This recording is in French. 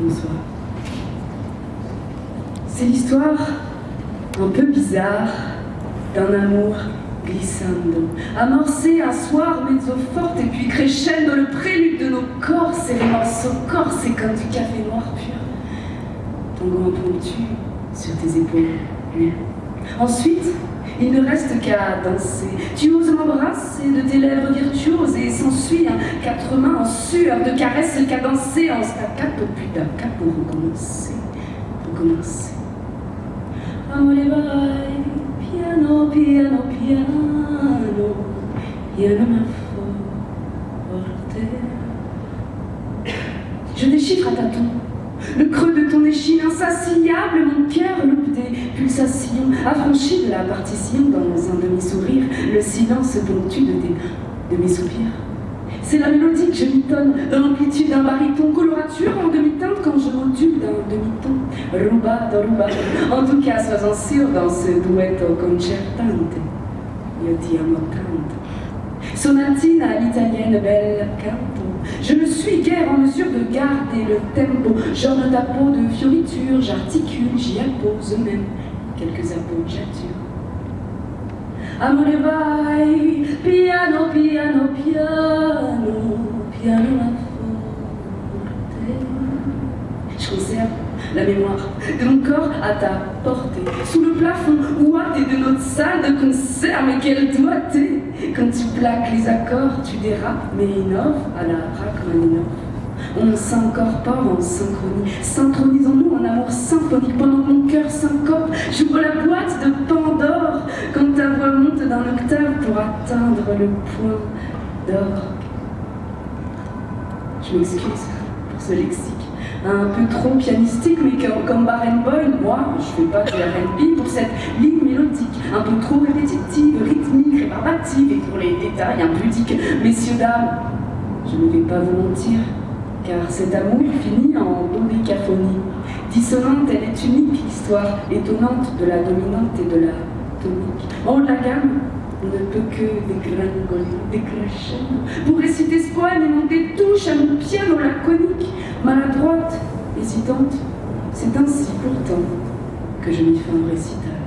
Bonsoir. C'est l'histoire un peu bizarre d'un amour glissando, amorcé un soir mezzo forte et puis crescendo, le prélude de nos corps, c'est les morceaux corses et comme du café noir pur. Tango impromptu sur tes épaules nues. Ensuite, il ne reste qu'à danser. Tu oses m'embrasser de tes lèvres virtuoses et s'ensuit un quatre mains en sueur de caresses cadencées en staccato puis da capo pour recommencer. Amore vai, piano, piano, piano, piano ma forte. Je déchiffre à tâtons le creux de ton échine insatiable, mon cœur loupe des pulsations, affranchi de la partition dans un demi-sourire, le silence ponctue de mes soupirs. C'est la mélodie que je mitonne dans l'amplitude d'un baryton, colorature en demi-teinte quand je module d'un demi-ton. Ruba da ruba. En tout cas, sois-en sûr dans ce duetto concertante. Io ti amo tanto. Sonatina all'italienne bel canto. Je ne suis guère en mesure de garder le tempo. J'orne ta peau de fioritures, j'articule, j'y appose même quelques appoggiatures. Amore vai, piano, piano, piano, piano ma forte. Je conserve la mémoire de mon corps à ta portée, sous le plafond ouaté de notre salle de concert, mais quelle doigté! Quand tu plaques les accords, tu dérapes, mais innove à la Rachmaninoff. On s'incorpore en synchronie, synchronisons-nous en amour symphonique pendant que mon cœur syncope. J'ouvre la boîte de Pandore quand ta voix monte d'un octave pour atteindre le point d'orgue. Je m'excuse pour ce lexique un peu trop pianistique, mais comme Barenboim, moi, je fais pas de R&B pour cette ligne mélodique, un peu trop répétitive, rythmique, rébarbative, et pour les détails impudiques. Messieurs, dames, je ne vais pas vous mentir, car cet amour finit en dodécaphonie. Dissonante, elle est unique, l'histoire étonnante de la dominante et de la tonique. En haut de la gamme, on ne peut que dégringoler, décrescendo, pour réciter ce poème et monter touche à mon piano laconique, maladroite, hésitante. C'est ainsi pourtant que je m'y fais un récital.